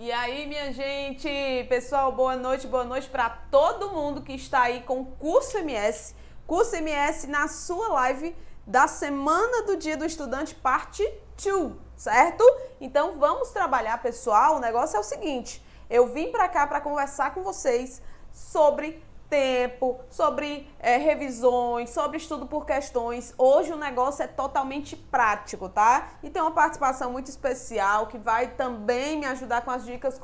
E aí, minha gente, pessoal, boa noite para todo mundo que está aí com o Curso MS na sua live da Semana do Dia do Estudante, parte 2, certo? Então, vamos trabalhar, pessoal. O negócio é o seguinte, eu vim para cá para conversar com vocês sobre tempo, sobre revisões, sobre estudo por questões. Hoje o negócio é totalmente prático, tá? E tem uma participação muito especial que vai também me ajudar com as dicas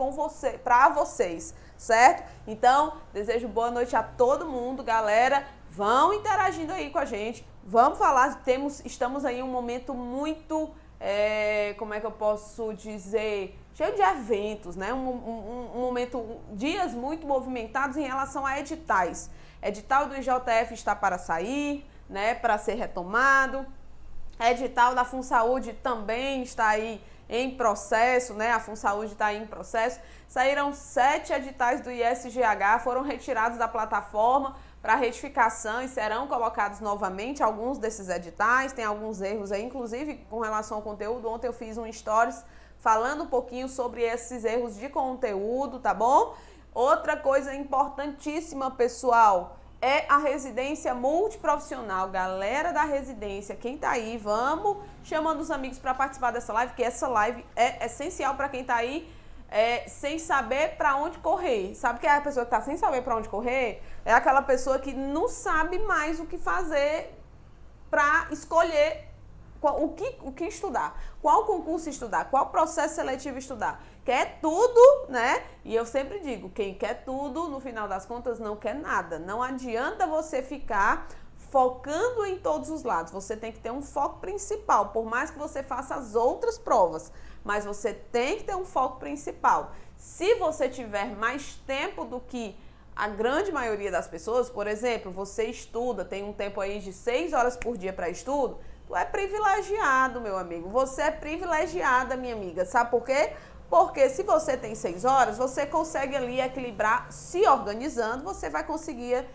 para vocês, certo? Então, desejo boa noite a todo mundo, galera. Vão interagindo aí com a gente. Vamos falar, estamos aí em um momento muito, como é que eu posso dizer, cheio de eventos, né? Um momento, dias muito movimentados em relação a editais. Edital do IJF está para sair, né? Para ser retomado. Edital da FunSaúde também está aí em processo, né? A FunSaúde está aí em processo. Saíram 7 editais do ISGH, foram retirados da plataforma para retificação e serão colocados novamente alguns desses editais. Tem alguns erros aí, inclusive com relação ao conteúdo. Ontem eu fiz um stories falando um pouquinho sobre esses erros de conteúdo, tá bom? Outra coisa importantíssima, pessoal, é a residência multiprofissional. Galera da residência, quem tá aí, vamos chamando os amigos para participar dessa live, porque essa live é essencial para quem tá aí sem saber para onde correr. Sabe que é a pessoa que tá sem saber para onde correr? É aquela pessoa que não sabe mais o que fazer para escolher o que estudar, qual concurso estudar, qual processo seletivo estudar. Quer tudo, né? E eu sempre digo, quem quer tudo, no final das contas, não quer nada. Não adianta você ficar focando em todos os lados. Você tem que ter um foco principal, por mais que você faça as outras provas. Mas você tem que ter um foco principal. Se você tiver mais tempo do que a grande maioria das pessoas, por exemplo, você estuda, tem um tempo aí de 6 horas por dia para estudo, tu é privilegiado, meu amigo. Você é privilegiada, minha amiga. Sabe por quê? Porque se você tem 6 horas, você consegue ali equilibrar, se organizando, você vai conseguir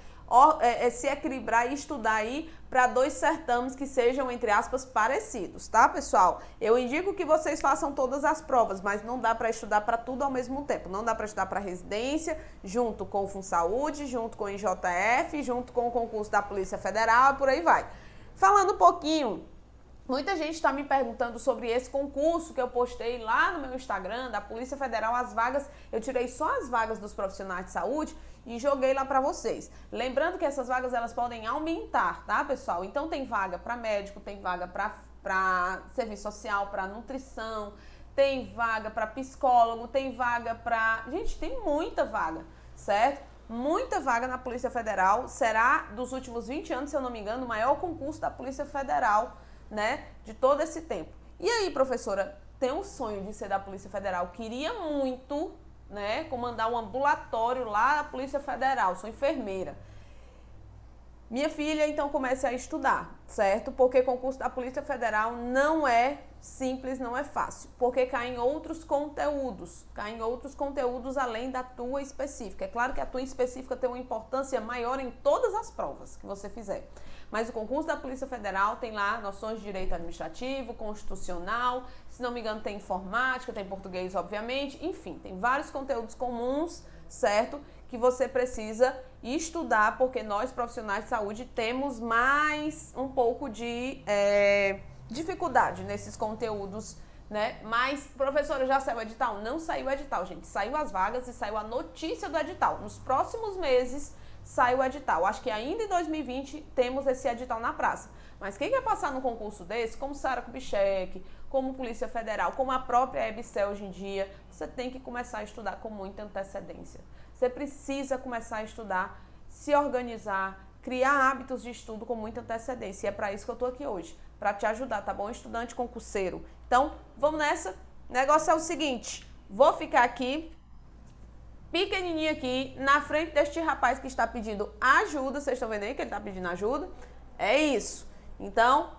se equilibrar e estudar aí para 2 certames que sejam, entre aspas, parecidos, tá, pessoal? Eu indico que vocês façam todas as provas, mas não dá para estudar para tudo ao mesmo tempo. Não dá para estudar para residência, junto com o FunSaúde, junto com o IJF, junto com o concurso da Polícia Federal, por aí vai. Falando um pouquinho, muita gente está me perguntando sobre esse concurso que eu postei lá no meu Instagram, da Polícia Federal, as vagas, eu tirei só as vagas dos profissionais de saúde e joguei lá para vocês. Lembrando que essas vagas, elas podem aumentar, tá, pessoal? Então tem vaga para médico, tem vaga para serviço social, para nutrição, tem vaga para psicólogo, tem vaga para... Gente, tem muita vaga, certo? Muita vaga na Polícia Federal. Será, dos últimos 20 anos, se eu não me engano, o maior concurso da Polícia Federal, né, de todo esse tempo. E aí, professora, tem um sonho de ser da Polícia Federal, queria muito, né, comandar um ambulatório lá na Polícia Federal, sou enfermeira. Minha filha, então, comece a estudar, certo? Porque concurso da Polícia Federal não é simples, não é fácil, porque cai em outros conteúdos além da tua específica. É claro que a tua específica tem uma importância maior em todas as provas que você fizer. Mas o concurso da Polícia Federal tem lá noções de direito administrativo, constitucional, se não me engano tem informática, tem português, obviamente, enfim, tem vários conteúdos comuns, certo? Que você precisa estudar, porque nós, profissionais de saúde, temos mais um pouco de dificuldade nesses conteúdos, né? Mas, professora, já saiu o edital? Não saiu o edital, gente. Saiu as vagas e saiu a notícia do edital. Nos próximos meses sai o edital. Acho que ainda em 2020 temos esse edital na praça. Mas quem quer passar num concurso desse, como Sara Kubitschek, como Polícia Federal, como a própria EBSER hoje em dia, você tem que começar a estudar com muita antecedência. Você precisa começar a estudar, se organizar, criar hábitos de estudo com muita antecedência. E é para isso que eu tô aqui hoje, para te ajudar, tá bom? Estudante concurseiro. Então, vamos nessa. O negócio é o seguinte, vou ficar aqui pequenininho aqui, na frente deste rapaz que está pedindo ajuda. Vocês estão vendo aí que ele está pedindo ajuda? É isso. Então,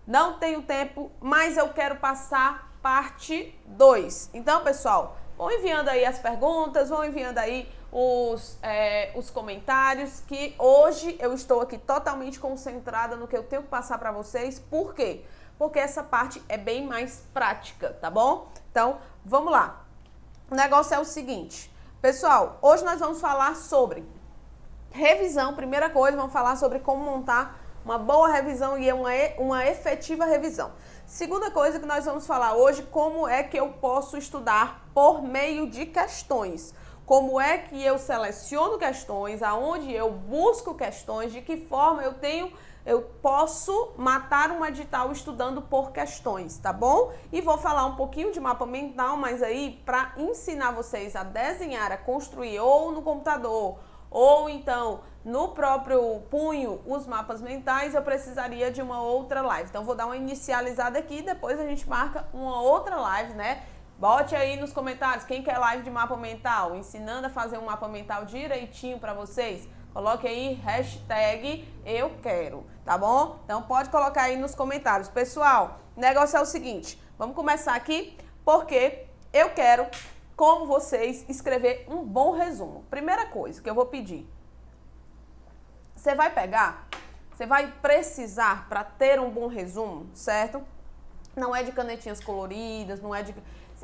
não tenho tempo, mas eu quero passar parte 2. Então, pessoal, vão enviando aí as perguntas, vão enviando aí os comentários, que hoje eu estou aqui totalmente concentrada no que eu tenho que passar para vocês. Por quê? Porque essa parte é bem mais prática, tá bom? Então, vamos lá. O negócio é o seguinte, pessoal, hoje nós vamos falar sobre revisão. Primeira coisa, vamos falar sobre como montar uma boa revisão e uma efetiva revisão. Segunda coisa que nós vamos falar hoje, como é que eu posso estudar por meio de questões. Como é que eu seleciono questões, aonde eu busco questões, de que forma eu posso matar um edital estudando por questões, tá bom? E vou falar um pouquinho de mapa mental, mas aí para ensinar vocês a desenhar, a construir ou no computador, ou então no próprio punho os mapas mentais, eu precisaria de uma outra live. Então vou dar uma inicializada aqui e depois a gente marca uma outra live, né? Bote aí nos comentários quem quer live de mapa mental, ensinando a fazer um mapa mental direitinho para vocês. Coloque aí hashtag eu quero, tá bom? Então pode colocar aí nos comentários. Pessoal, o negócio é o seguinte, vamos começar aqui porque eu quero, como vocês, escrever um bom resumo. Primeira coisa que eu vou pedir, você vai precisar para ter um bom resumo, certo? Não é de canetinhas coloridas, não é de...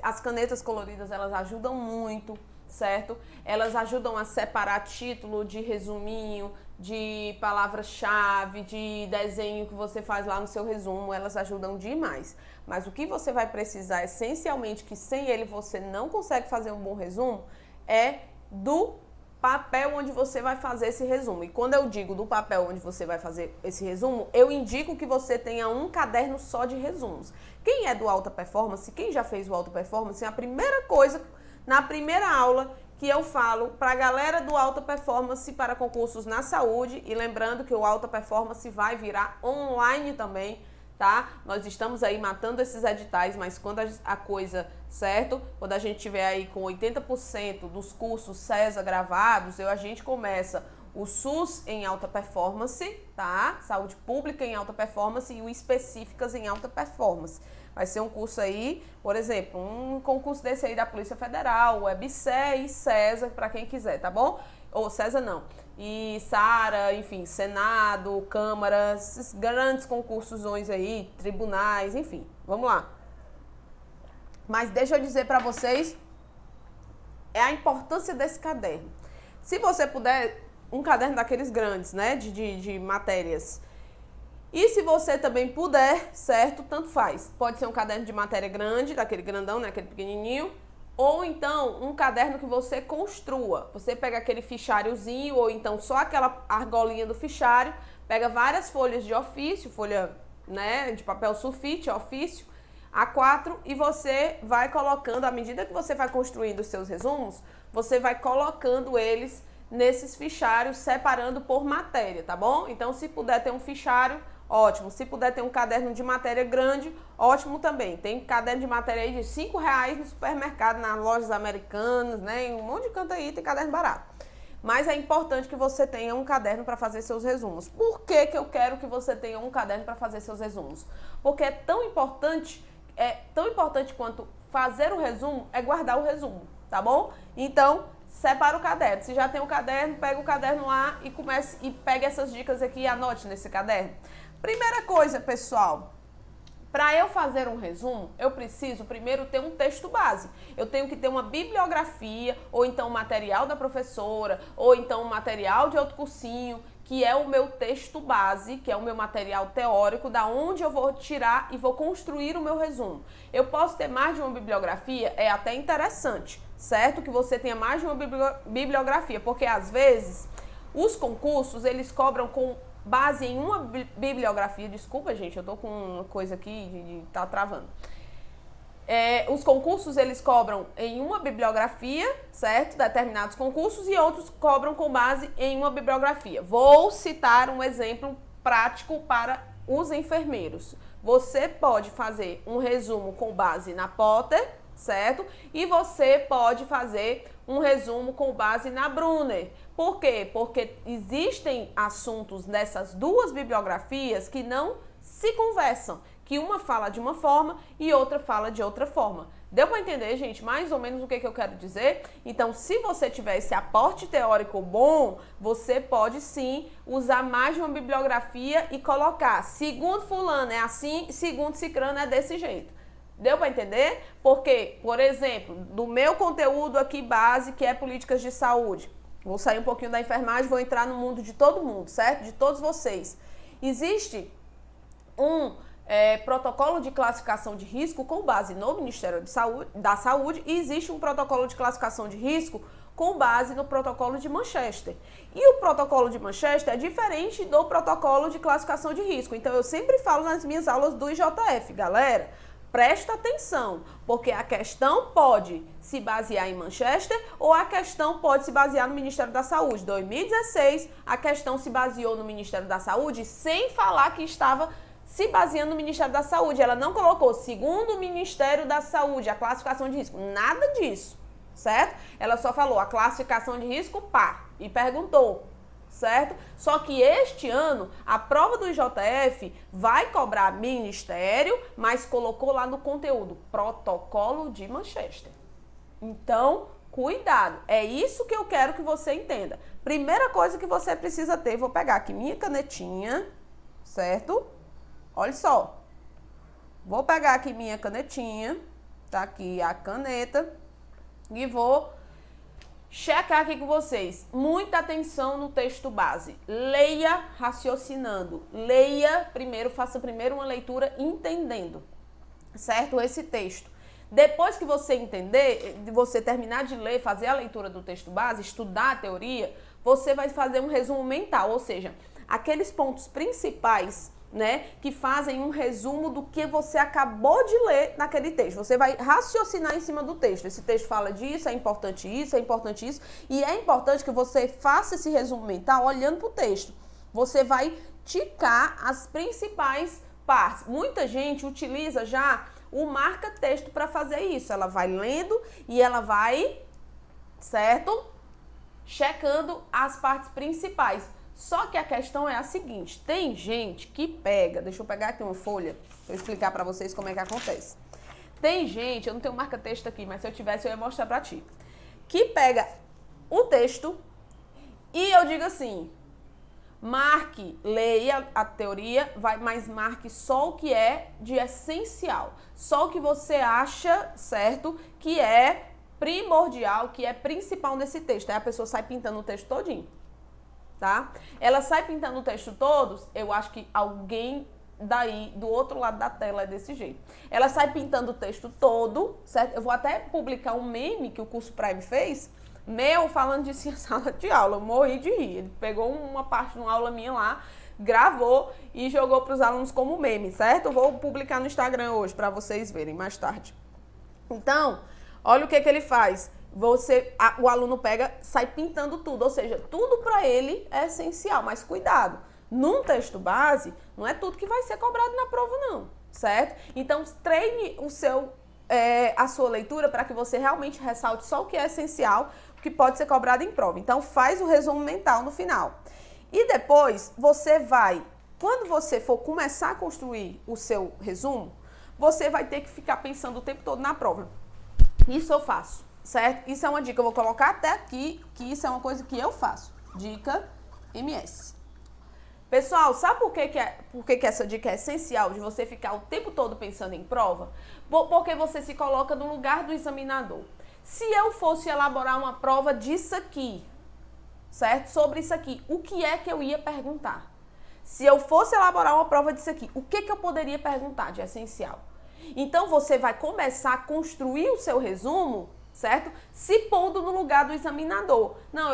As canetas coloridas, elas ajudam muito, certo? Elas ajudam a separar título de resuminho, de palavra-chave, de desenho que você faz lá no seu resumo, elas ajudam demais. Mas o que você vai precisar, essencialmente, que sem ele você não consegue fazer um bom resumo, é do papel onde você vai fazer esse resumo. E quando eu digo do papel onde você vai fazer esse resumo, eu indico que você tenha um caderno só de resumos. Quem é do Alta Performance, quem já fez o Alta Performance, a primeira coisa, na primeira aula que eu falo para a galera do Alta Performance para concursos na saúde, e lembrando que o Alta Performance vai virar online também, tá? Nós estamos aí matando esses editais, mas quando a coisa, certo? Quando a gente tiver aí com 80% dos cursos CESA gravados, a gente começa o SUS em alta performance, tá? Saúde pública em alta performance e o específicas em alta performance. Vai ser um curso aí, por exemplo, um concurso desse aí da Polícia Federal, WebCE e CESA, para quem quiser, tá bom? Ou CESA não. E SARA, enfim, Senado, Câmara, esses grandes concursosões aí, tribunais, enfim, vamos lá. Mas deixa eu dizer para vocês a importância desse caderno. Se você puder, um caderno daqueles grandes, né, de matérias. E se você também puder, certo, tanto faz. Pode ser um caderno de matéria grande, daquele grandão, né, aquele pequenininho. Ou então, um caderno que você construa. Você pega aquele fichariozinho, ou então só aquela argolinha do fichário, pega várias folhas de ofício, folha, né, de papel sulfite, ofício, A4, e você vai colocando, à medida que você vai construindo os seus resumos, você vai colocando eles nesses fichários, separando por matéria, tá bom? Então, se puder ter um fichário, ótimo. Se puder ter um caderno de matéria grande, ótimo também. Tem caderno de matéria aí de R$5 no supermercado, nas lojas americanas, né? Em um monte de canto aí tem caderno barato. Mas é importante que você tenha um caderno para fazer seus resumos. Por que que eu quero que você tenha um caderno para fazer seus resumos? Porque é tão importante quanto fazer o resumo é guardar o resumo, tá bom? Então, separa o caderno. Se já tem o caderno, pega o caderno lá e comece e pegue essas dicas aqui e anote nesse caderno. Primeira coisa, pessoal, para eu fazer um resumo, eu preciso primeiro ter um texto base. Eu tenho que ter uma bibliografia, ou então um material da professora, ou então um material de outro cursinho, que é o meu texto base, que é o meu material teórico, da onde eu vou tirar e vou construir o meu resumo. Eu posso ter mais de uma bibliografia, é até interessante, certo? Que você tenha mais de uma bibliografia, porque às vezes os concursos, eles cobram com base em uma bibliografia. Desculpa, gente, eu tô com uma coisa aqui, tá travando. Os concursos, eles cobram em uma bibliografia, certo? Determinados concursos, e outros cobram com base em uma bibliografia. Vou citar um exemplo prático para os enfermeiros. Você pode fazer um resumo com base na Potter, certo? E você pode fazer um resumo com base na Brunner. Por quê? Porque existem assuntos nessas duas bibliografias que não se conversam, que uma fala de uma forma e outra fala de outra forma. Deu para entender, gente, mais ou menos o que eu quero dizer? Então, se você tiver esse aporte teórico bom, você pode sim usar mais de uma bibliografia e colocar, segundo fulano é assim, segundo cicrano é desse jeito. Deu para entender? Porque, por exemplo, do meu conteúdo aqui base, que é políticas de saúde, vou sair um pouquinho da enfermagem, vou entrar no mundo de todo mundo, certo? De todos vocês. Existe um protocolo de classificação de risco com base no Ministério da Saúde e existe um protocolo de classificação de risco com base no protocolo de Manchester. E o protocolo de Manchester é diferente do protocolo de classificação de risco. Então, eu sempre falo nas minhas aulas do IJF, galera, presta atenção, porque a questão pode se basear em Manchester ou a questão pode se basear no Ministério da Saúde. Em 2016, a questão se baseou no Ministério da Saúde sem falar que estava se baseando no Ministério da Saúde. Ela não colocou, segundo o Ministério da Saúde, a classificação de risco. Nada disso, certo? Ela só falou a classificação de risco, pá, e perguntou, certo? Só que este ano, a prova do IJF vai cobrar Ministério, mas colocou lá no conteúdo, protocolo de Manchester. Então, cuidado. É isso que eu quero que você entenda. Primeira coisa que você precisa ter, vou pegar aqui minha canetinha, certo? Olha só. Vou pegar aqui minha canetinha, tá aqui a caneta, e vou checar aqui com vocês. Muita atenção no texto base. Leia raciocinando. Leia primeiro, faça primeiro uma leitura entendendo, certo? Esse texto. Depois que você entender, você terminar de ler, fazer a leitura do texto base, estudar a teoria, você vai fazer um resumo mental, ou seja, aqueles pontos principais, né, que fazem um resumo do que você acabou de ler naquele texto. Você vai raciocinar em cima do texto. Esse texto fala disso, é importante isso, é importante isso. E é importante que você faça esse resumo mental olhando para o texto. Você vai ticar as principais partes. Muita gente utiliza já o marca-texto para fazer isso. Ela vai lendo e ela vai, certo? Checando as partes principais. Só que a questão é a seguinte, tem gente que pega, deixa eu pegar aqui uma folha, para eu explicar para vocês como é que acontece. Tem gente, eu não tenho marca-texto aqui, mas se eu tivesse eu ia mostrar para ti, que pega o texto e eu digo assim, marque, leia a teoria, mas marque só o que é de essencial, só o que você acha, certo, que é primordial, que é principal nesse texto. Aí a pessoa sai pintando o texto todinho. Tá? Ela sai pintando o texto todo, eu acho que alguém daí, do outro lado da tela, é desse jeito. Ela sai pintando o texto todo, certo? Eu vou até publicar um meme que o curso Prime fez, meu, falando disso em sala de aula, eu morri de rir. Ele pegou uma parte de uma aula minha lá, gravou e jogou para os alunos como meme, certo? Eu vou publicar no Instagram hoje, para vocês verem mais tarde. Então, olha o que ele faz. O aluno pega, sai pintando tudo, ou seja, tudo para ele é essencial, mas cuidado, num texto base, não é tudo que vai ser cobrado na prova não, certo? Então, treine a sua leitura para que você realmente ressalte só o que é essencial, o que pode ser cobrado em prova. Então, faz o resumo mental no final. E depois, você vai, quando você for começar a construir o seu resumo, você vai ter que ficar pensando o tempo todo na prova. Isso eu faço. Certo? Isso é uma dica, eu vou colocar até aqui, que isso é uma coisa que eu faço. Dica MS. Pessoal, sabe por que essa dica é essencial de você ficar o tempo todo pensando em prova? Porque você se coloca no lugar do examinador. Se eu fosse elaborar uma prova disso aqui, certo? Sobre isso aqui, o que é que eu ia perguntar? Se eu fosse elaborar uma prova disso aqui, o que eu poderia perguntar de essencial? Então, você vai começar a construir o seu resumo, certo? Se pondo no lugar do examinador. Não,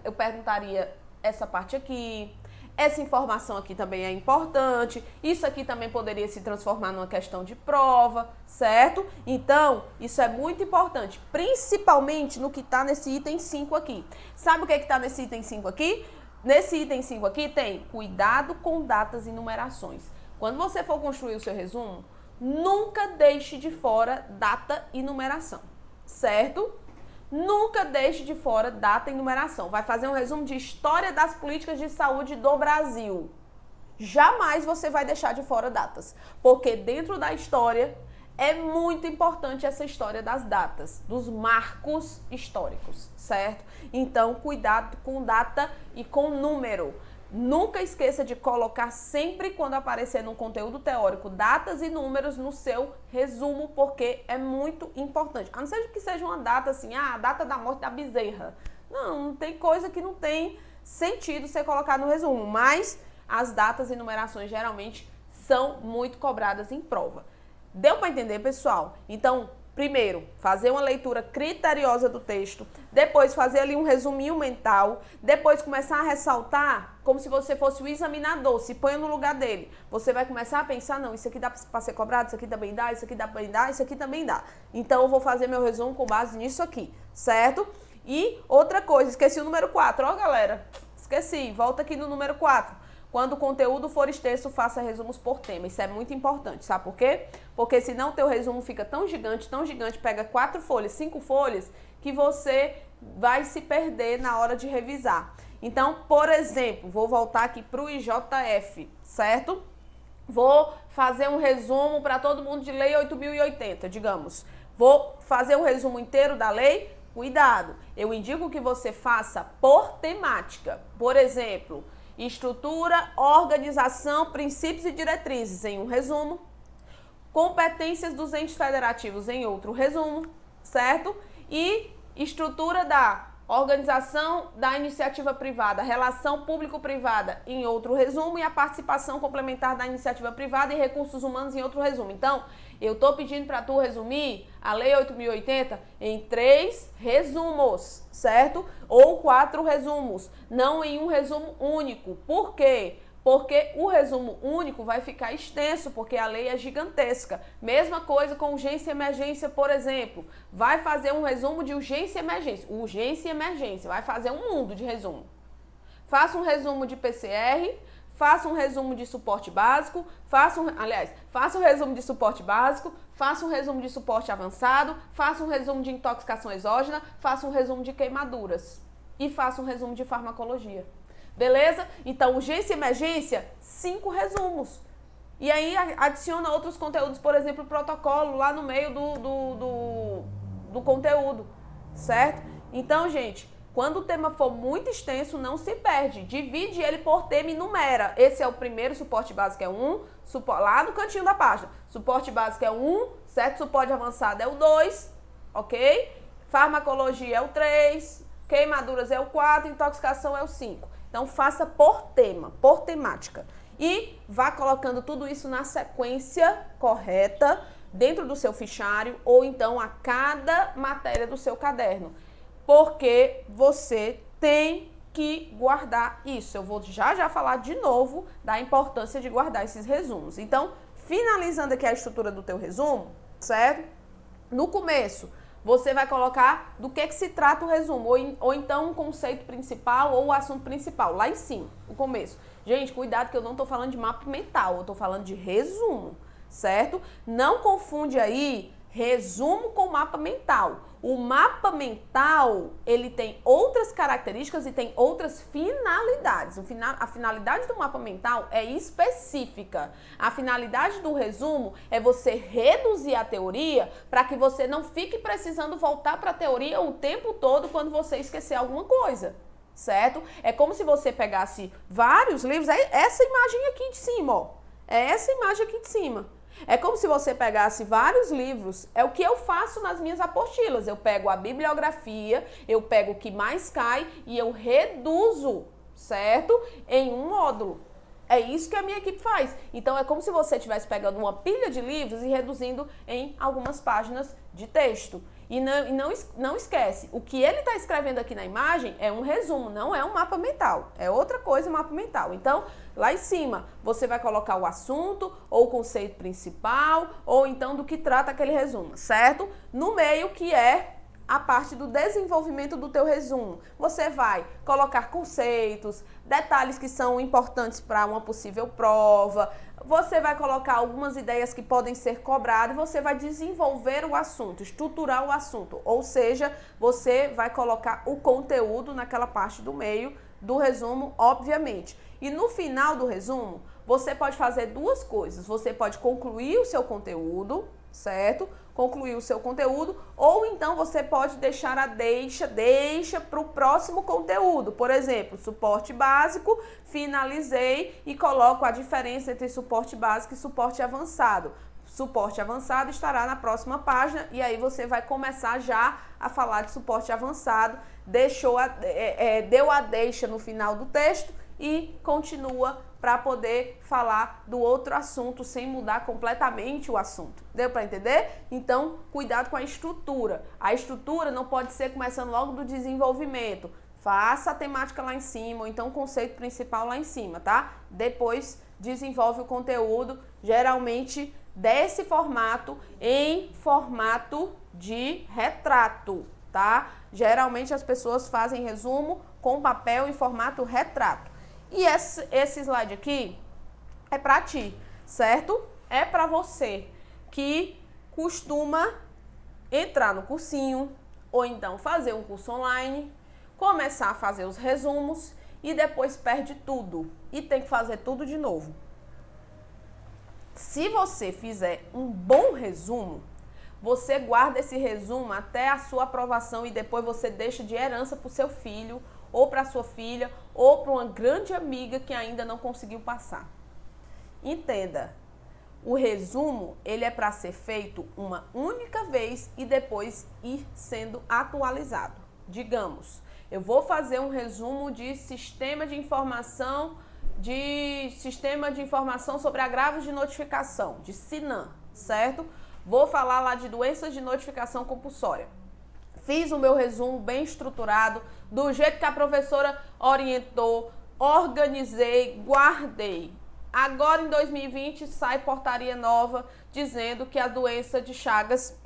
eu perguntaria essa parte aqui, essa informação aqui também é importante, isso aqui também poderia se transformar numa questão de prova, certo? Então, isso é muito importante, principalmente no que está nesse item 5 aqui. Sabe o que está nesse item 5 aqui? Nesse item 5 aqui tem cuidado com datas e numerações. Quando você for construir o seu resumo, nunca deixe de fora data e numeração. Certo? Nunca deixe de fora data e numeração. Vai fazer um resumo de história das políticas de saúde do Brasil. Jamais você vai deixar de fora datas, porque dentro da história é muito importante essa história das datas, dos marcos históricos, certo? Então, cuidado com data e com número. Nunca esqueça de colocar sempre quando aparecer no conteúdo teórico datas e números no seu resumo, porque é muito importante. A não ser que seja uma data assim, a data da morte da bezerra. Não tem coisa que não tem sentido ser colocado no resumo, mas as datas e numerações geralmente são muito cobradas em prova. Deu para entender, pessoal? Então, primeiro, fazer uma leitura criteriosa do texto, depois fazer ali um resuminho mental, depois começar a ressaltar como se você fosse o examinador, se põe no lugar dele. Você vai começar a pensar, não, isso aqui dá para ser cobrado, isso aqui também dá, isso aqui dá para dar, isso aqui também dá. Então, eu vou fazer meu resumo com base nisso aqui, certo? E outra coisa, esqueci o número 4, ó galera, esqueci, volta aqui no número 4. Quando o conteúdo for extenso, faça resumos por tema. Isso é muito importante, sabe por quê? Porque senão o teu resumo fica tão gigante, pega 4 folhas, 5 folhas, que você vai se perder na hora de revisar. Então, por exemplo, vou voltar aqui para o IJF, certo? Vou fazer um resumo para todo mundo de Lei 8.080, digamos. Vou fazer o resumo inteiro da lei. Cuidado, eu indico que você faça por temática. Por exemplo, estrutura, organização, princípios e diretrizes em um resumo, competências dos entes federativos em outro resumo, certo? E estrutura da organização da iniciativa privada, relação público-privada em outro resumo e a participação complementar da iniciativa privada e recursos humanos em outro resumo. Então, eu estou pedindo para tu resumir a Lei 8.080 em 3 resumos, certo? Ou 4 resumos, não em um resumo único. Por quê? Porque o resumo único vai ficar extenso, porque a lei é gigantesca. Mesma coisa com urgência e emergência, por exemplo. Vai fazer um resumo de urgência e emergência. Urgência e emergência, vai fazer um mundo de resumo. Faça um resumo de PCR, faça um resumo de suporte básico, faça um resumo de suporte básico, faça um resumo de suporte avançado, faça um resumo de intoxicação exógena, faça um resumo de queimaduras e faça um resumo de farmacologia. Beleza? Então, urgência e emergência, 5 resumos. E aí adiciona outros conteúdos, por exemplo, o protocolo lá no meio do conteúdo, certo? Então, gente, quando o tema for muito extenso, não se perde. Divide ele por tema e numera. Esse é o primeiro, suporte básico é 1, lá no cantinho da página. Suporte básico é 1, certo? Suporte avançado é o 2, ok? Farmacologia é o 3, queimaduras é o 4, intoxicação é o 5. Então, faça por tema, por temática. E vá colocando tudo isso na sequência correta dentro do seu fichário ou então a cada matéria do seu caderno. Porque você tem que guardar isso. Eu vou já falar de novo da importância de guardar esses resumos. Então, finalizando aqui a estrutura do teu resumo, certo? No começo, você vai colocar do que se trata o resumo, ou então um conceito principal ou o assunto principal, lá em cima, o começo. Gente, cuidado que eu não estou falando de mapa mental, eu estou falando de resumo, certo? Não confunde aí resumo com mapa mental. O mapa mental, ele tem outras características e tem outras finalidades. A finalidade do mapa mental é específica. A finalidade do resumo é você reduzir a teoria para que você não fique precisando voltar para a teoria o tempo todo quando você esquecer alguma coisa, certo? É como se você pegasse vários livros, é essa imagem aqui de cima, ó. É essa imagem aqui de cima. É como se você pegasse vários livros, é o que eu faço nas minhas apostilas. Eu pego a bibliografia, eu pego o que mais cai e eu reduzo, certo? Em um módulo. É isso que a minha equipe faz. Então, é como se você estivesse pegando uma pilha de livros e reduzindo em algumas páginas de texto. E não esquece, o que ele está escrevendo aqui na imagem é um resumo, não é um mapa mental. É outra coisa, mapa mental. Então, lá em cima, você vai colocar o assunto, ou o conceito principal, ou então do que trata aquele resumo, certo? No meio, que é a parte do desenvolvimento do teu resumo. Você vai colocar conceitos, detalhes que são importantes para uma possível prova, você vai colocar algumas ideias que podem ser cobradas, você vai desenvolver o assunto, estruturar o assunto, ou seja, você vai colocar o conteúdo naquela parte do meio do resumo, obviamente. E no final do resumo, você pode fazer duas coisas. Você pode concluir o seu conteúdo, certo? Concluir o seu conteúdo, ou então você pode deixar a deixa para o próximo conteúdo. Por exemplo, suporte básico, finalizei e coloco a diferença entre suporte básico e suporte avançado. Suporte avançado estará na próxima página e aí você vai começar já a falar de suporte avançado, deu a deixa no final do texto e continua para poder falar do outro assunto sem mudar completamente o assunto. Deu para entender? Então, cuidado com a estrutura. A estrutura não pode ser começando logo do desenvolvimento. Faça a temática lá em cima, ou então o conceito principal lá em cima, tá? Depois desenvolve o conteúdo, geralmente desse formato, em formato de retrato, tá? Geralmente as pessoas fazem resumo com papel em formato retrato. E esse slide aqui é para ti, certo? É para você que costuma entrar no cursinho ou então fazer um curso online, começar a fazer os resumos e depois perde tudo e tem que fazer tudo de novo. Se você fizer um bom resumo, você guarda esse resumo até a sua aprovação e depois você deixa de herança para o seu filho ou para sua filha, ou para uma grande amiga que ainda não conseguiu passar. Entenda, o resumo ele é para ser feito uma única vez e depois ir sendo atualizado. Digamos, eu vou fazer um resumo de sistema de informação sobre agravos de notificação, de SINAM, certo? Vou falar lá de doenças de notificação compulsória. Fiz o meu resumo bem estruturado, do jeito que a professora orientou, organizei, guardei. Agora, em 2020, sai portaria nova dizendo que a doença de Chagas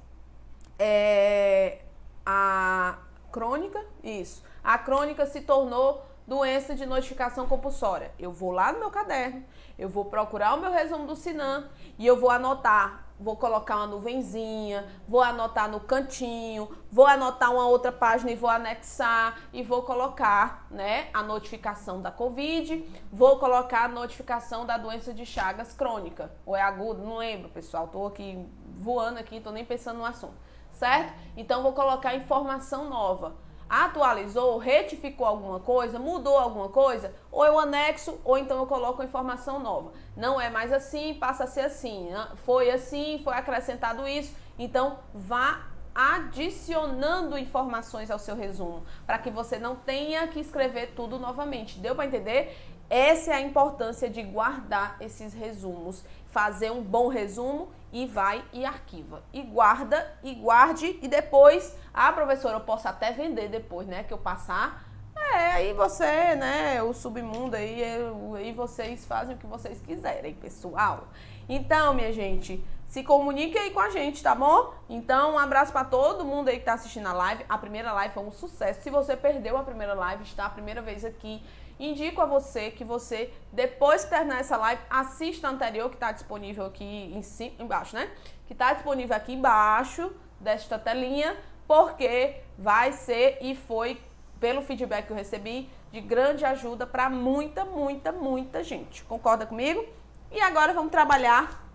a crônica, isso. A crônica se tornou doença de notificação compulsória. Eu vou lá no meu caderno, eu vou procurar o meu resumo do SINAM e eu vou anotar. Vou colocar uma nuvenzinha, vou anotar no cantinho, vou anotar uma outra página e vou anexar e vou colocar, né, a notificação da Covid, vou colocar a notificação da doença de Chagas crônica, ou é agudo, não lembro, pessoal, tô aqui voando aqui, tô nem pensando no assunto, certo? Então vou colocar informação nova. Atualizou, retificou alguma coisa, mudou alguma coisa, ou eu anexo, ou então eu coloco a informação nova. Não é mais assim, passa a ser assim. Foi assim, foi acrescentado isso. Então, vá adicionando informações ao seu resumo, para que você não tenha que escrever tudo novamente. Deu para entender? Essa é a importância de guardar esses resumos. Fazer um bom resumo e vai e arquiva. E guarda, e guarde, e depois, professora, eu posso até vender depois, né, que eu passar. Aí você, né, o submundo aí vocês fazem o que vocês quiserem, pessoal. Então, minha gente, se comunique aí com a gente, tá bom? Então, um abraço pra todo mundo aí que tá assistindo a live. A primeira live foi um sucesso. Se você perdeu a primeira live, está a primeira vez aqui, indico a você que você, depois que terminar essa live, assista a anterior, que está disponível aqui embaixo, né? Que está disponível aqui embaixo desta telinha, porque vai ser e foi, pelo feedback que eu recebi, de grande ajuda para muita, muita, muita gente. Concorda comigo? E agora vamos trabalhar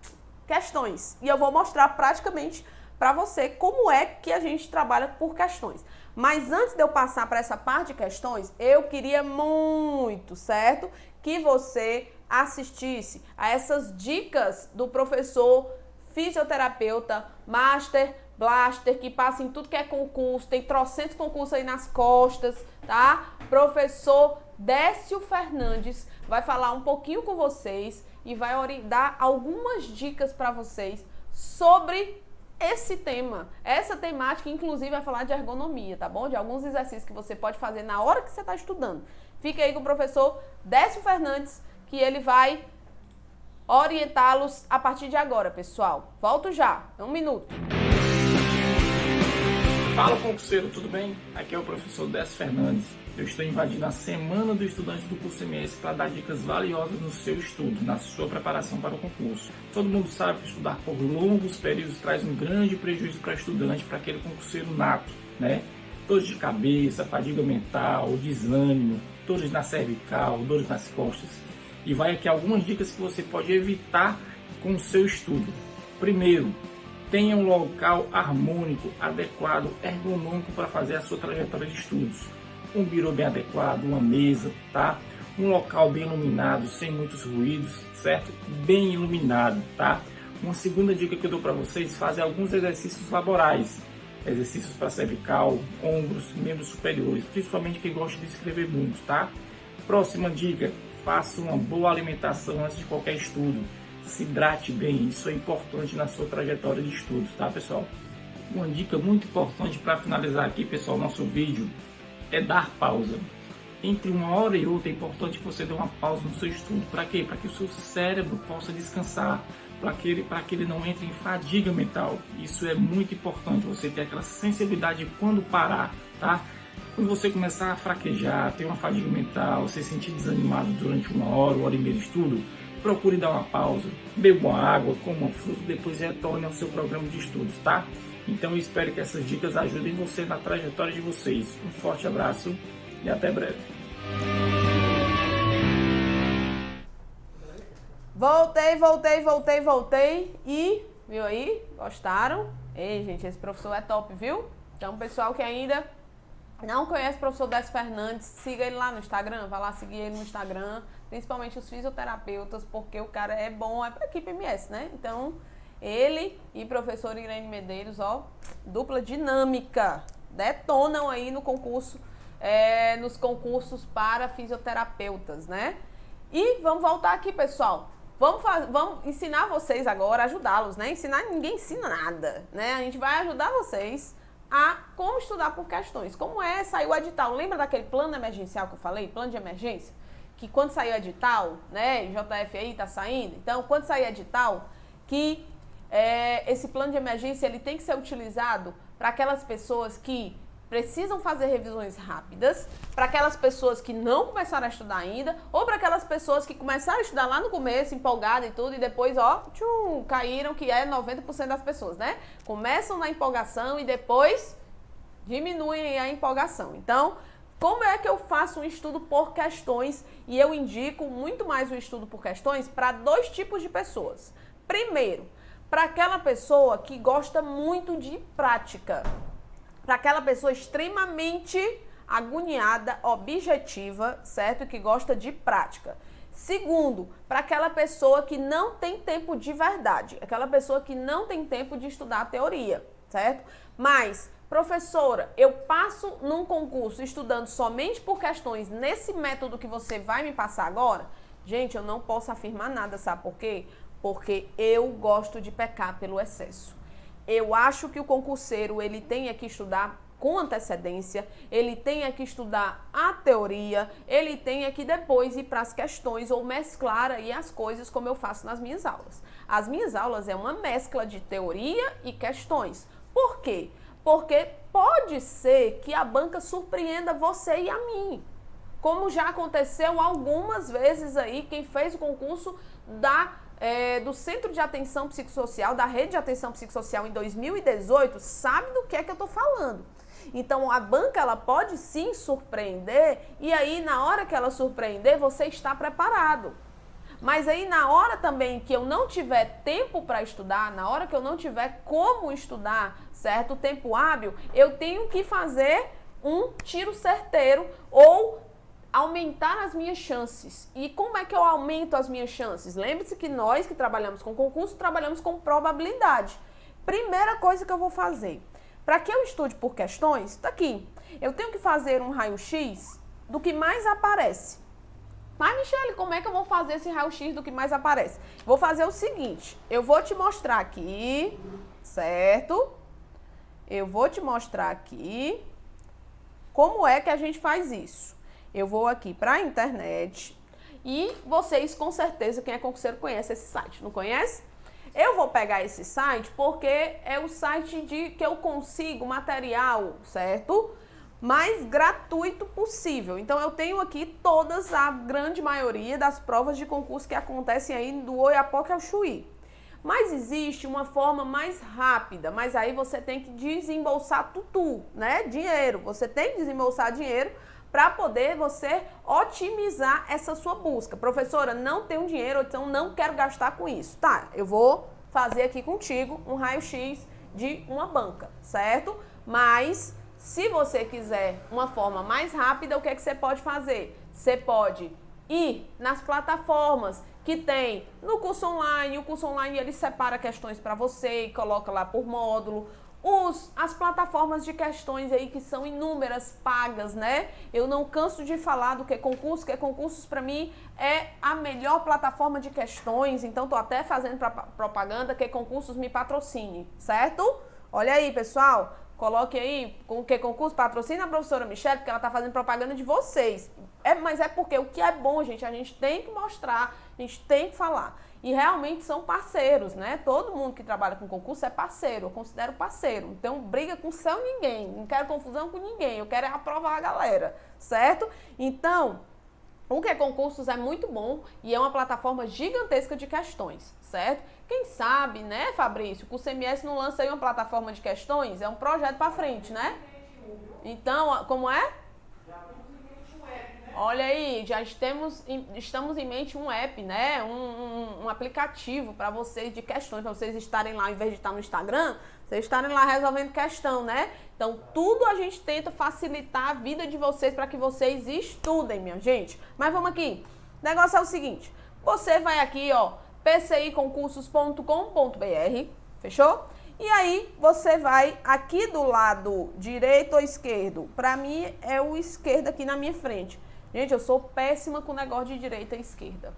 questões. E eu vou mostrar praticamente para você como é que a gente trabalha por questões. Mas antes de eu passar para essa parte de questões, eu queria muito, certo? Que você assistisse a essas dicas do professor fisioterapeuta, Master Blaster, que passa em tudo que é concurso, tem trocentos concursos aí nas costas, tá? Professor Décio Fernandes vai falar um pouquinho com vocês e vai dar algumas dicas para vocês sobre esse tema, essa temática, inclusive vai falar de ergonomia, tá bom? De alguns exercícios que você pode fazer na hora que você está estudando. Fica aí com o professor Décio Fernandes, que ele vai orientá-los a partir de agora, pessoal. Volto já, 1 minuto. Fala, concurseiro, tudo bem? Aqui é o professor Décio Fernandes. Eu estou invadindo a semana do estudante do curso MS para dar dicas valiosas no seu estudo, na sua preparação para o concurso. Todo mundo sabe que estudar por longos períodos traz um grande prejuízo para o estudante, para aquele concurseiro nato, né? Dores de cabeça, fadiga mental, desânimo, dores na cervical, dores nas costas. E vai aqui algumas dicas que você pode evitar com o seu estudo. Primeiro, Tenha um local harmônico, adequado, ergonômico para fazer a sua trajetória de estudos. Um birô bem adequado, uma mesa, tá? Um local bem iluminado, sem muitos ruídos, certo? Bem iluminado, tá? Uma segunda dica que eu dou para vocês, fazer alguns exercícios laborais. Exercícios para cervical, ombros, membros superiores, principalmente quem gosta de escrever muito, tá? Próxima dica, faça uma boa alimentação antes de qualquer estudo. Se hidrate bem, isso é importante na sua trajetória de estudos, tá, pessoal? Uma dica muito importante para finalizar aqui, pessoal, nosso vídeo, é dar pausa. Entre uma hora e outra é importante que você dê uma pausa no seu estudo. Para quê? Para que o seu cérebro possa descansar, para que ele não entre em fadiga mental. Isso é muito importante, você ter aquela sensibilidade de quando parar, tá? Quando você começar a fraquejar, ter uma fadiga mental, você se sentir desanimado durante uma hora e meia de estudo, procure dar uma pausa, beba uma água, coma uma fruta, depois retorne ao seu programa de estudos, tá? Então eu espero que essas dicas ajudem você na trajetória de vocês. Um forte abraço e até breve. Voltei. E, viu aí? Gostaram? Ei, gente, esse professor é top, viu? Então, pessoal que ainda não conhece o professor Décio Fernandes, siga ele lá no Instagram, vá lá seguir ele no Instagram, principalmente os fisioterapeutas, porque o cara é bom, é para a equipe MS, né? Então, ele e professor Irene Medeiros, ó, dupla dinâmica, detonam aí no concurso, nos concursos para fisioterapeutas, né? E vamos voltar aqui, pessoal. Vamos ensinar vocês agora, ajudá-los, né? Ninguém ensina nada, né? A gente vai ajudar vocês a como estudar por questões. Como saiu o edital. Lembra daquele plano emergencial que eu falei? Plano de emergência? Que quando sair o edital, né? JF aí tá saindo. Então, quando sair o edital, que esse plano de emergência ele tem que ser utilizado para aquelas pessoas que precisam fazer revisões rápidas, para aquelas pessoas que não começaram a estudar ainda, ou para aquelas pessoas que começaram a estudar lá no começo, empolgada e tudo, e depois, caíram, que é 90% das pessoas, né? Começam na empolgação e depois diminuem a empolgação. Então, como é que eu faço um estudo por questões? E eu indico muito mais o estudo por questões para 2 tipos de pessoas. Primeiro, para aquela pessoa que gosta muito de prática, para aquela pessoa extremamente agoniada, objetiva, certo? Que gosta de prática. Segundo, para aquela pessoa que não tem tempo de verdade, aquela pessoa que não tem tempo de estudar a teoria, certo? Mas, professora, eu passo num concurso estudando somente por questões nesse método que você vai me passar agora? Gente, eu não posso afirmar nada, sabe por quê? Porque eu gosto de pecar pelo excesso. Eu acho que o concurseiro, ele tem que estudar com antecedência, ele tem que estudar a teoria, ele tem que depois ir para as questões ou mesclar aí as coisas como eu faço nas minhas aulas. As minhas aulas é uma mescla de teoria e questões. Por quê? Porque pode ser que a banca surpreenda você e a mim. Como já aconteceu algumas vezes aí, quem fez o concurso do Centro de Atenção Psicossocial, da Rede de Atenção Psicossocial em 2018, sabe do que é que eu tô falando. Então, a banca, ela pode sim surpreender, e aí, na hora que ela surpreender, você está preparado. Mas aí, na hora também que eu não tiver tempo para estudar, na hora que eu não tiver como estudar, certo? Tempo hábil, eu tenho que fazer um tiro certeiro ou aumentar as minhas chances. E como é que eu aumento as minhas chances? Lembre-se que nós que trabalhamos com concurso, trabalhamos com probabilidade. Primeira coisa que eu vou fazer, para que eu estude por questões, tá aqui. Eu tenho que fazer um raio-x do que mais aparece. Mas, Michele, como é que eu vou fazer esse raio-x do que mais aparece? Vou fazer o seguinte, eu vou te mostrar aqui, certo? Eu vou te mostrar aqui como é que a gente faz isso. Eu vou aqui para a internet e vocês, com certeza, quem é concurseiro conhece esse site, não conhece? Eu vou pegar esse site porque é o site que eu consigo material, certo? Mais gratuito possível. Então, eu tenho aqui a grande maioria das provas de concurso que acontecem aí do Oiapoque ao Chuí. Mas existe uma forma mais rápida, mas aí você tem que desembolsar tudo, né? Dinheiro. Você tem que desembolsar dinheiro para poder você otimizar essa sua busca. Professora, não tenho dinheiro, então não quero gastar com isso. Tá, eu vou fazer aqui contigo um raio-x de uma banca, certo? Mas se você quiser uma forma mais rápida, o que é que você pode fazer? Você pode ir nas plataformas que tem no curso online. O curso online ele separa questões para você e coloca lá por módulo. As plataformas de questões aí que são inúmeras, pagas, né? Eu não canso de falar do que concursos para mim é a melhor plataforma de questões, então tô até fazendo propaganda que concursos me patrocine, certo? Olha aí, pessoal, coloque aí com que concurso patrocina a professora Michelle, porque ela tá fazendo propaganda de vocês. Mas é porque o que é bom, gente, a gente tem que mostrar, a gente tem que falar. E realmente são parceiros, né? Todo mundo que trabalha com concurso é parceiro, eu considero parceiro. Então, briga com céu ninguém, não quero confusão com ninguém, eu quero é aprovar a galera, certo? Então, o que é concursos é muito bom e é uma plataforma gigantesca de questões, certo? Quem sabe, né, Fabrício, que o CMS não lança aí uma plataforma de questões, é um projeto para frente, né? Então, como é? Olha aí, já estamos em mente um app, né? Um aplicativo para vocês de questões, para vocês estarem lá, ao invés de estar no Instagram, vocês estarem lá resolvendo questão, né? Então, tudo a gente tenta facilitar a vida de vocês para que vocês estudem, minha gente. Mas vamos aqui. O negócio é o seguinte. Você vai aqui, ó, pciconcursos.com.br, fechou? E aí, você vai aqui do lado direito ou esquerdo. Para mim, é o esquerdo aqui na minha frente. Gente, eu sou péssima com o negócio de direita e esquerda.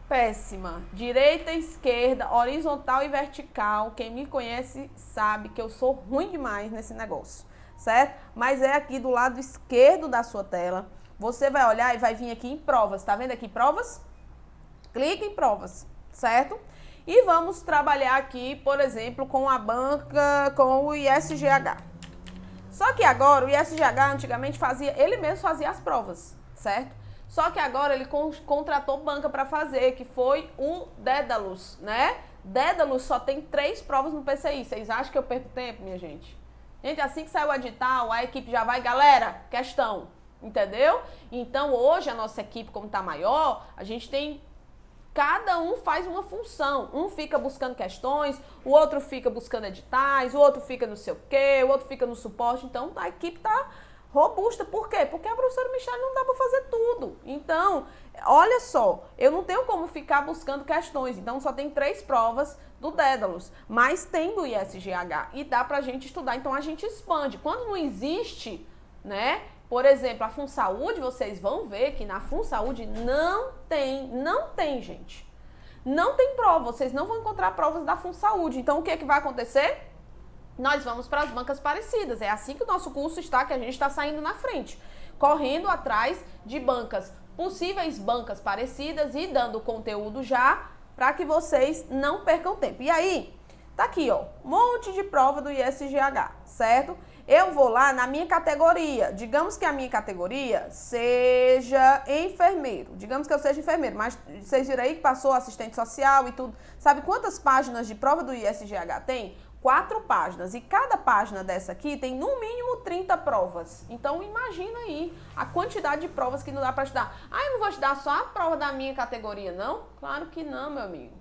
Péssima. Direita e esquerda, horizontal e vertical. Quem me conhece sabe que eu sou ruim demais nesse negócio, certo? Mas é aqui do lado esquerdo da sua tela. Você vai olhar e vai vir aqui em provas. Tá vendo aqui provas? Clique em provas, certo? E vamos trabalhar aqui, por exemplo, com a banca, com o ISGH. Só que agora, o ISGH antigamente ele mesmo fazia as provas, certo? Só que agora ele contratou banca para fazer, que foi o Dédalus, né? Dédalus só tem 3 provas no PCI. Vocês acham que eu perco tempo, minha gente? Gente, assim que saiu o edital, a equipe já vai, galera, questão, entendeu? Então, hoje, a nossa equipe, como tá maior, a gente tem... Cada um faz uma função. Um fica buscando questões, o outro fica buscando editais, o outro fica não sei o quê, o outro fica no suporte. Então, a equipe tá robusta. Por quê? Porque a professora Michelle não dá para fazer tudo. Então, olha só, eu não tenho como ficar buscando questões. Então, só tem 3 provas do Dédalus, mas tem do ISGH e dá pra gente estudar. Então, a gente expande. Quando não existe, né? Por exemplo, a FunSaúde, vocês vão ver que na FunSaúde não tem, gente. Não tem prova, vocês não vão encontrar provas da FunSaúde. Então, o que é que vai acontecer? Nós vamos para as bancas parecidas. É assim que o nosso curso está, que a gente está saindo na frente. Correndo atrás de bancas, possíveis bancas parecidas e dando conteúdo já para que vocês não percam tempo. E aí, tá aqui, ó, um monte de prova do ISGH, certo? Eu vou lá na minha categoria, digamos que a minha categoria seja enfermeiro, digamos que eu seja enfermeiro, mas vocês viram aí que passou assistente social e tudo. Sabe quantas páginas de prova do ISGH tem? 4 páginas, e cada página dessa aqui tem no mínimo 30 provas. Então imagina aí a quantidade de provas que não dá para estudar. Ah, eu não vou estudar só a prova da minha categoria, não? Claro que não, meu amigo.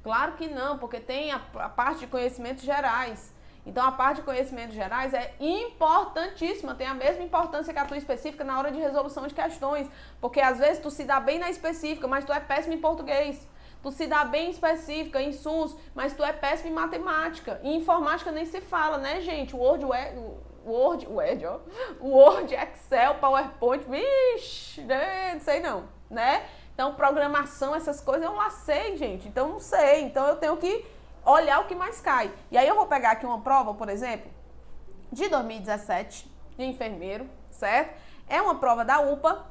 Claro que não, porque tem a parte de conhecimentos gerais. Então, a parte de conhecimentos gerais é importantíssima, tem a mesma importância que a tua específica na hora de resolução de questões. Porque, às vezes, tu se dá bem na específica, mas tu é péssimo em português. Tu se dá bem em específica, em SUS, mas tu é péssimo em matemática. E informática nem se fala, né, gente? Word, Excel, PowerPoint, vixe, não sei não, né? Então, programação, essas coisas eu lá sei, gente. Então, não sei. Então, eu tenho que olhar o que mais cai. E aí, eu vou pegar aqui uma prova, por exemplo, de 2017, de enfermeiro, certo? É uma prova da UPA,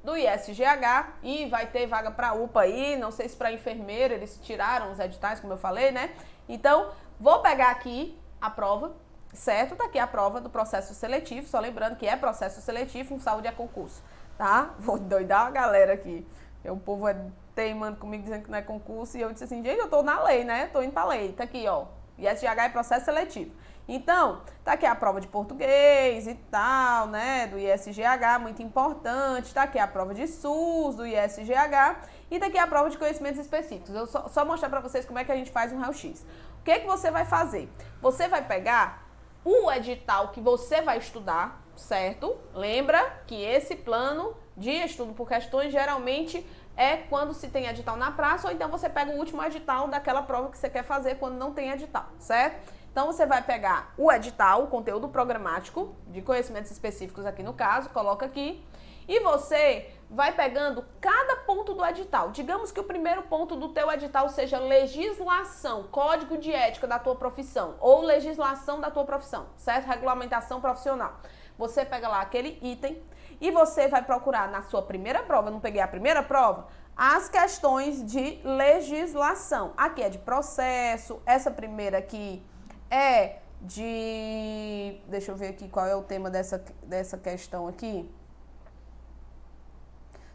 do ISGH, e vai ter vaga para UPA aí, não sei se para enfermeiro, eles tiraram os editais, como eu falei, né? Então, vou pegar aqui a prova, certo? Tá aqui a prova do processo seletivo, só lembrando que é processo seletivo, um saúde é concurso, tá? Vou doidar a galera aqui, porque o povo é teimando comigo dizendo que não é concurso, e eu disse assim, gente, eu tô na lei, né? Tô indo pra lei, tá aqui, ó, ISGH é processo seletivo. Então, tá aqui a prova de português e tal, né, do ISGH, muito importante. Tá aqui a prova de SUS, do ISGH. E tá aqui a prova de conhecimentos específicos. Eu só mostrar pra vocês como é que a gente faz um raio-x. O que você vai fazer? Você vai pegar o edital que você vai estudar, certo? Lembra que esse plano de estudo por questões geralmente é quando se tem edital na praça, ou então você pega o último edital daquela prova que você quer fazer quando não tem edital, certo? Então você vai pegar o edital, o conteúdo programático de conhecimentos específicos aqui no caso, coloca aqui, e você vai pegando cada ponto do edital. Digamos que o primeiro ponto do teu edital seja legislação, código de ética da tua profissão, ou legislação da tua profissão, certo? Regulamentação profissional. Você pega lá aquele item e você vai procurar na sua primeira prova, eu não peguei a primeira prova, as questões de legislação. Aqui é de processo, essa primeira aqui é de... Deixa eu ver aqui qual é o tema dessa questão aqui.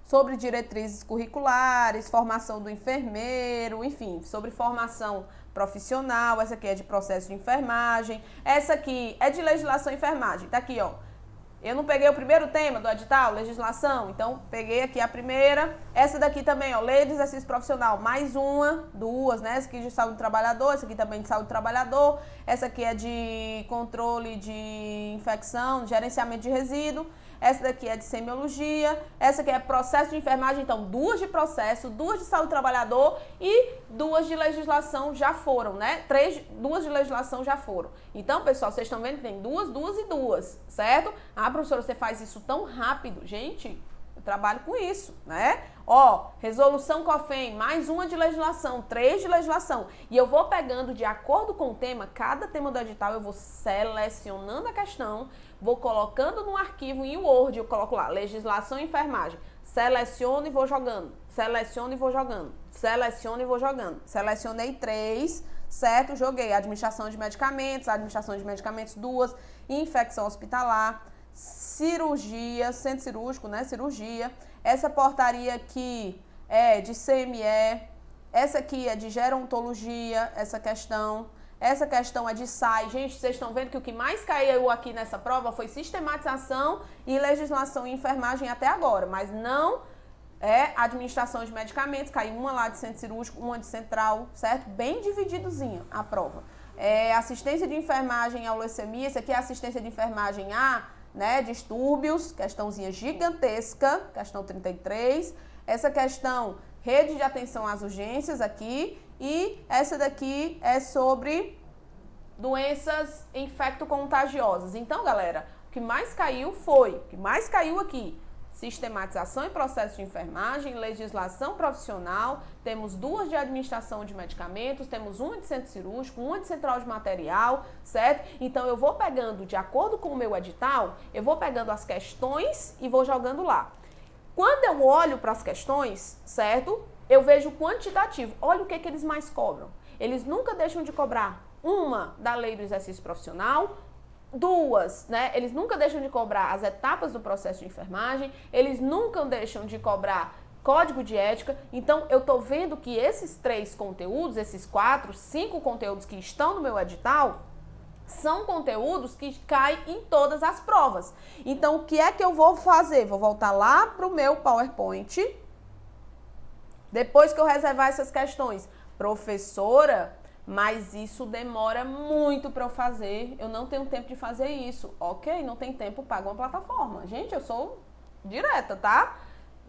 Sobre diretrizes curriculares, formação do enfermeiro, enfim, sobre formação profissional. Essa aqui é de processo de enfermagem. Essa aqui é de legislação e enfermagem. Tá aqui, ó. Eu não peguei o primeiro tema do edital, legislação, então peguei aqui a primeira. Essa daqui também, ó, lei de exercício profissional, mais uma, duas, né? Essa aqui de saúde do trabalhador, essa aqui também de saúde do trabalhador. Essa aqui é de controle de infecção, gerenciamento de resíduo. Essa daqui é de semiologia, essa aqui é processo de enfermagem, então duas de processo, duas de saúde do trabalhador e duas de legislação já foram, né? Duas de legislação já foram. Então, pessoal, vocês estão vendo que tem duas e duas, certo? Ah, professora, você faz isso tão rápido. Gente, eu trabalho com isso, né? Ó, resolução COFEM, mais uma de legislação, 3 de legislação. E eu vou pegando de acordo com o tema, cada tema do edital eu vou selecionando a questão, vou colocando no arquivo em Word, eu coloco lá, legislação e enfermagem. Seleciono e vou jogando, seleciono e vou jogando, seleciono e vou jogando. Selecionei 3, certo? Joguei administração de medicamentos 2, infecção hospitalar, cirurgia, centro cirúrgico, né? Cirurgia. Essa portaria aqui é de CME, essa aqui é de gerontologia, essa questão é de SAI. Gente, vocês estão vendo que o que mais caiu aqui nessa prova foi sistematização e legislação e enfermagem até agora, mas não é administração de medicamentos, caiu uma lá de centro cirúrgico, uma de central, certo? Bem divididozinha a prova. Assistência de enfermagem à leucemia, esse aqui é assistência de enfermagem a, né, distúrbios, questãozinha gigantesca, questão 33. Essa questão, rede de atenção às urgências aqui. E essa daqui é sobre doenças infecto-contagiosas. Então, galera, o que mais caiu aqui, sistematização e processo de enfermagem, legislação profissional, temos 2 de administração de medicamentos, temos uma de centro cirúrgico, uma de central de material, certo? Então, eu vou pegando, de acordo com o meu edital, eu vou pegando as questões e vou jogando lá. Quando eu olho para as questões, certo? Eu vejo o quantitativo. Olha o que eles mais cobram. Eles nunca deixam de cobrar uma da lei do exercício profissional, 2, né? Eles nunca deixam de cobrar as etapas do processo de enfermagem, eles nunca deixam de cobrar código de ética. Então, eu tô vendo que esses 3 conteúdos, esses 4, 5 conteúdos que estão no meu edital, são conteúdos que caem em todas as provas. Então, o que é que eu vou fazer? Vou voltar lá pro meu PowerPoint. Depois que eu reservar essas questões, professora, mas isso demora muito para eu fazer, eu não tenho tempo de fazer isso. Ok, não tem tempo, paga uma plataforma. Gente, eu sou direta, tá?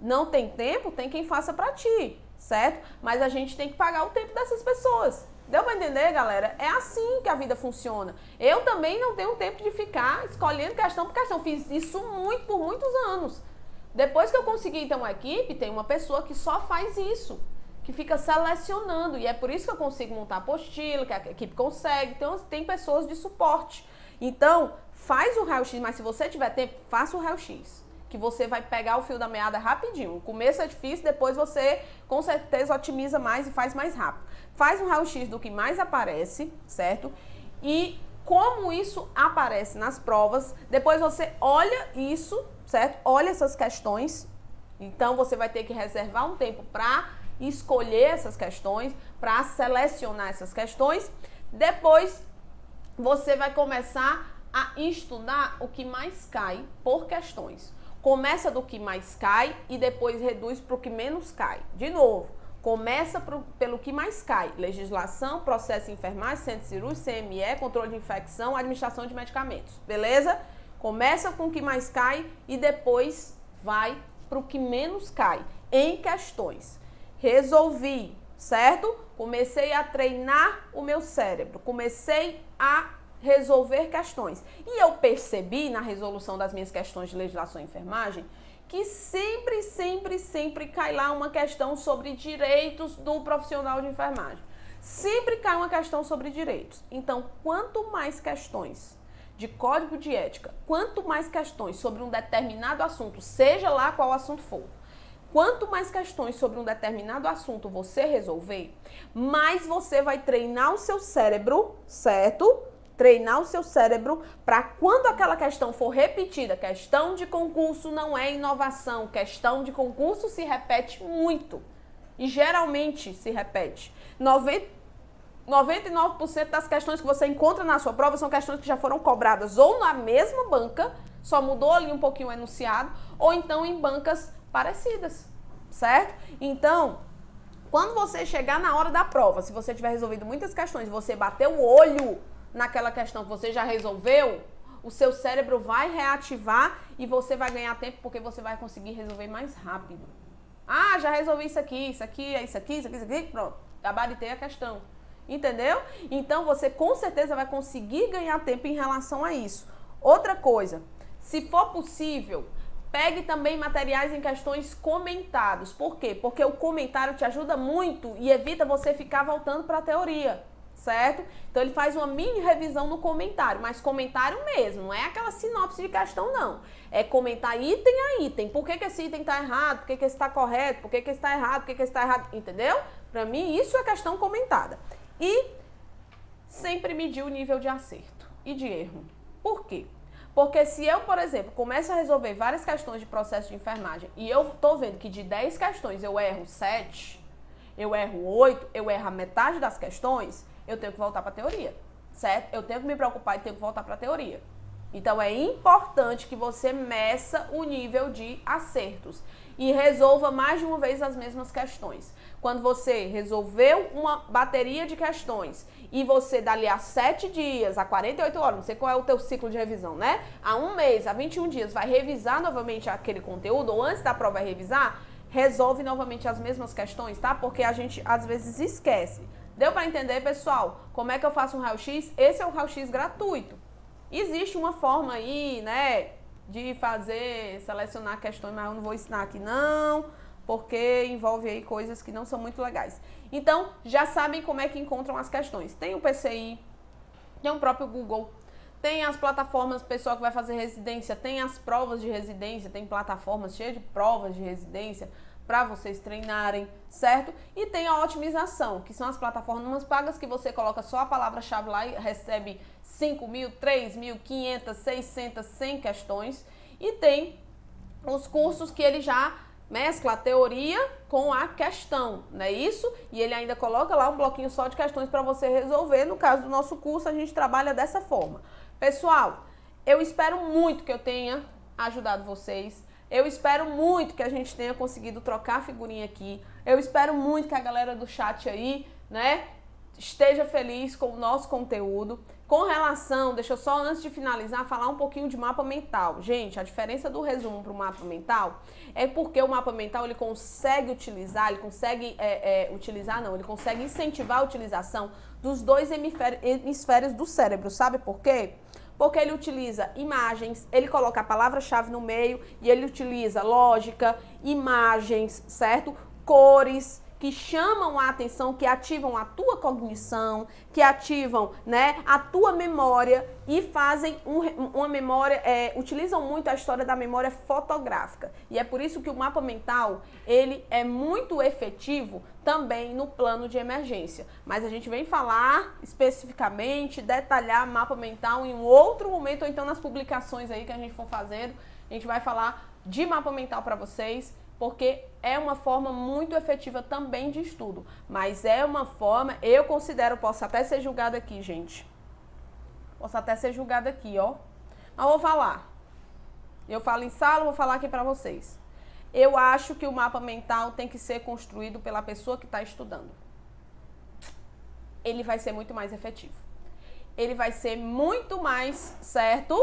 Não tem tempo, tem quem faça para ti, certo? Mas a gente tem que pagar o tempo dessas pessoas. Deu para entender, galera? É assim que a vida funciona. Eu também não tenho tempo de ficar escolhendo questão por questão. Fiz isso por muitos anos. Depois que eu consegui ter uma equipe, tem uma pessoa que só faz isso, que fica selecionando. E é por isso que eu consigo montar apostila, que a equipe consegue. Então, tem pessoas de suporte. Então, faz o raio-x, mas se você tiver tempo, faça o raio-x, que você vai pegar o fio da meada rapidinho. O começo é difícil, depois você, com certeza, otimiza mais e faz mais rápido. Faz um raio-x do que mais aparece, certo? E como isso aparece nas provas, depois você olha isso, certo? Olha essas questões. Então, você vai ter que reservar um tempo para escolher essas questões, para selecionar essas questões. Depois, você vai começar a estudar o que mais cai por questões. Começa do que mais cai e depois reduz para o que menos cai. De novo, começa pelo que mais cai. Legislação, processo de enfermagem, centro cirúrgico, CME, controle de infecção, administração de medicamentos. Beleza? Começa com o que mais cai e depois vai para o que menos cai em questões. Resolvi, certo? Comecei a treinar o meu cérebro. Comecei a resolver questões. E eu percebi na resolução das minhas questões de legislação e enfermagem que sempre cai lá uma questão sobre direitos do profissional de enfermagem. Sempre cai uma questão sobre direitos. Então, quanto mais questões de código de ética, quanto mais questões sobre um determinado assunto, seja lá qual assunto for, quanto mais questões sobre um determinado assunto você resolver, mais você vai treinar o seu cérebro, certo? Treinar o seu cérebro para quando aquela questão for repetida, questão de concurso não é inovação, questão de concurso se repete muito e geralmente se repete. 99% das questões que você encontra na sua prova são questões que já foram cobradas ou na mesma banca, só mudou ali um pouquinho o enunciado, ou então em bancas parecidas, certo? Então, quando você chegar na hora da prova, se você tiver resolvido muitas questões, você bater o olho naquela questão que você já resolveu, o seu cérebro vai reativar e você vai ganhar tempo porque você vai conseguir resolver mais rápido. Ah, já resolvi isso aqui, isso aqui, isso aqui, isso aqui, isso aqui, pronto, gabaritei a questão. Entendeu? Então você com certeza vai conseguir ganhar tempo em relação a isso. Outra coisa, se for possível, pegue também materiais em questões comentados. Por quê? Porque o comentário te ajuda muito e evita você ficar voltando para a teoria. Certo? Então ele faz uma mini revisão no comentário, mas comentário mesmo, não é aquela sinopse de questão não, é comentar item a item, por que esse item está errado, por que esse está correto, por que esse está errado, por que esse está errado, entendeu? Para mim isso é questão comentada. E sempre medir o nível de acerto e de erro. Por quê? Porque se eu, por exemplo, começo a resolver várias questões de processo de enfermagem e eu tô vendo que de 10 questões eu erro 7, eu erro 8, eu erro a metade das questões, eu tenho que voltar para a teoria, certo? Eu tenho que me preocupar e tenho que voltar para a teoria. Então é importante que você meça o nível de acertos e resolva mais de uma vez as mesmas questões. Quando você resolveu uma bateria de questões e você dali a 7 dias, a 48 horas, não sei qual é o teu ciclo de revisão, né? A 1 mês, a 21 dias, vai revisar novamente aquele conteúdo ou antes da prova vai revisar, resolve novamente as mesmas questões, tá? Porque a gente às vezes esquece. Deu para entender, pessoal? Como é que eu faço um raio-x? Esse é um raio-x gratuito. Existe uma forma aí, né, de selecionar questões, mas eu não vou ensinar aqui não, porque envolve aí coisas que não são muito legais. Então, já sabem como é que encontram as questões. Tem o PCI, tem o próprio Google, tem as plataformas, pessoal que vai fazer residência, tem as provas de residência, tem plataformas cheias de provas de residência, para vocês treinarem, certo? E tem a otimização, que são as plataformas pagas que você coloca só a palavra-chave lá e recebe 5.000, 3.000, 500, 600, 100 questões. E tem os cursos que ele já mescla a teoria com a questão, não é isso? E ele ainda coloca lá um bloquinho só de questões para você resolver. No caso do nosso curso, a gente trabalha dessa forma. Pessoal, eu espero muito que eu tenha ajudado vocês. Eu espero muito que a gente tenha conseguido trocar figurinha aqui. Eu espero muito que a galera do chat aí, né, esteja feliz com o nosso conteúdo. Com relação, deixa eu só, antes de finalizar, falar um pouquinho de mapa mental. Gente, a diferença do resumo para o mapa mental é porque o mapa mental, ele consegue utilizar, ele consegue ele consegue incentivar a utilização dos dois hemisférios do cérebro. Sabe por quê? Porque ele utiliza imagens, ele coloca a palavra-chave no meio e ele utiliza lógica, imagens, certo? Cores que chamam a atenção, que ativam a tua cognição, que ativam, né, a tua memória e fazem uma memória, utilizam muito a história da memória fotográfica. E é por isso que o mapa mental, ele é muito efetivo também no plano de emergência. Mas a gente vem falar especificamente, detalhar mapa mental em um outro momento, ou então nas publicações aí que a gente for fazendo, a gente vai falar de mapa mental para vocês, porque é uma forma muito efetiva também de estudo, mas é uma forma, eu considero, posso até ser julgada aqui, gente, Posso até ser julgada aqui, ó. Mas vou falar. Eu falo em sala, vou falar aqui para vocês. Eu acho que o mapa mental tem que ser construído pela pessoa que está estudando. Ele vai ser muito mais efetivo. Ele vai ser muito mais, certo?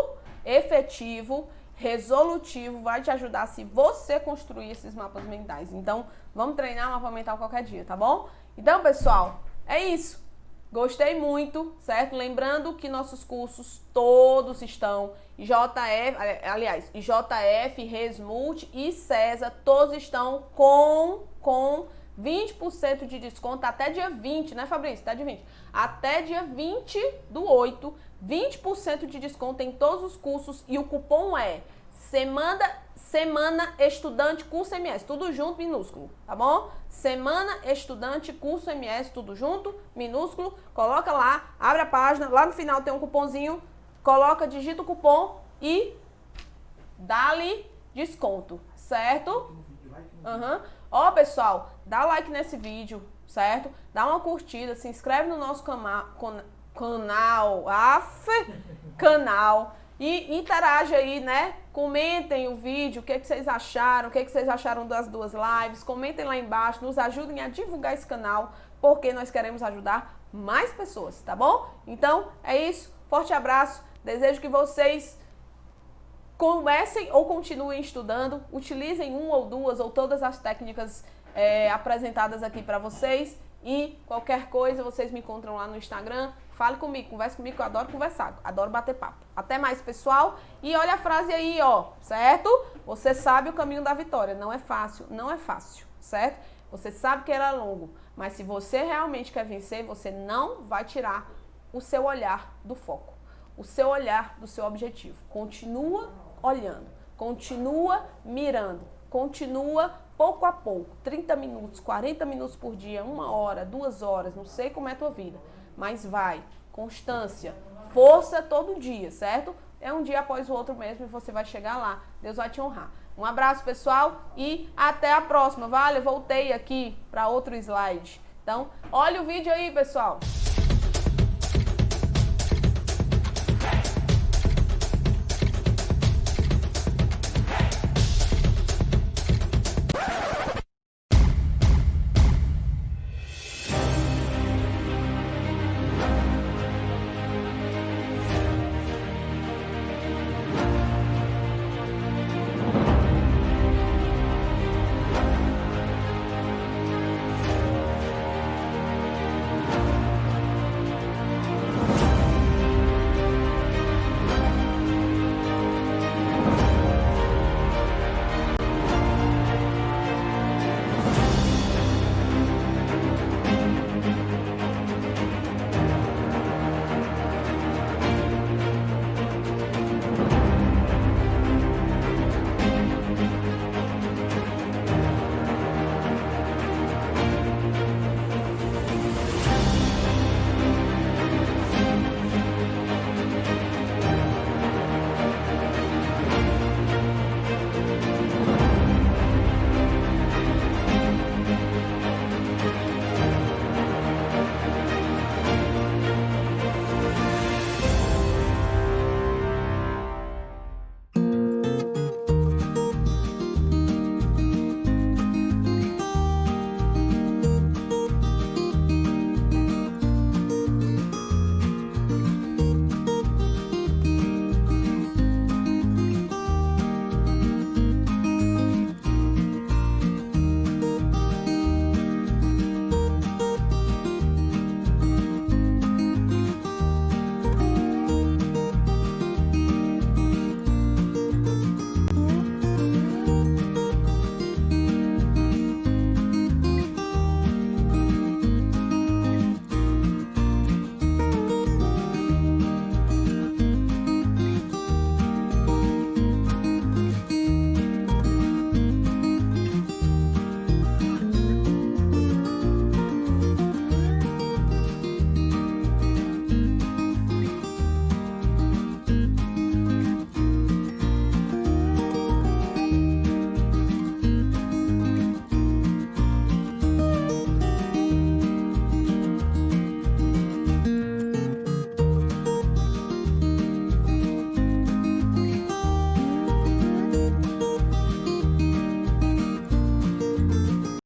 Efetivo, resolutivo, vai te ajudar se você construir esses mapas mentais. Então, vamos treinar mapa mental qualquer dia, tá bom? Então, pessoal, é isso. Gostei muito, certo? Lembrando que nossos cursos todos estão, IJF, Resmult e César, todos estão com 20% de desconto até dia 20, né, Fabrício? Até dia 20. Até dia 20/8, 20% de desconto em todos os cursos e o cupom é Semana Estudante Curso MS, tudo junto, minúsculo, tá bom? Semana Estudante Curso MS, tudo junto, minúsculo. Coloca lá, abre a página, lá no final tem um cupomzinho, coloca, digita o cupom e dá-lhe desconto, certo? Uhum. Ó, pessoal, dá like nesse vídeo, certo? Dá uma curtida, se inscreve no nosso canal e interage aí, né? Comentem o vídeo, o que vocês acharam, o que vocês acharam das duas lives, comentem lá embaixo, nos ajudem a divulgar esse canal, porque nós queremos ajudar mais pessoas, tá bom? Então, é isso, forte abraço, desejo que vocês comecem ou continuem estudando, utilizem uma ou duas ou todas as técnicas apresentadas aqui para vocês e qualquer coisa vocês me encontram lá no Instagram, fale comigo, converse comigo que eu adoro conversar, adoro bater papo. Até mais, pessoal, e olha a frase aí, ó, certo? Você sabe o caminho da vitória, não é fácil, certo? Você sabe que era longo, mas se você realmente quer vencer, você não vai tirar o seu olhar do foco, o seu olhar do seu objetivo. Continua olhando, continua mirando, continua pouco a pouco, 30 minutos, 40 minutos por dia, 1 hora, 2 horas, não sei como é a tua vida, mas vai, constância, força todo dia, certo? É um dia após o outro mesmo e você vai chegar lá, Deus vai te honrar. Um abraço, pessoal, e até a próxima. Vale, eu voltei aqui para outro slide. Então, olha o vídeo aí, pessoal.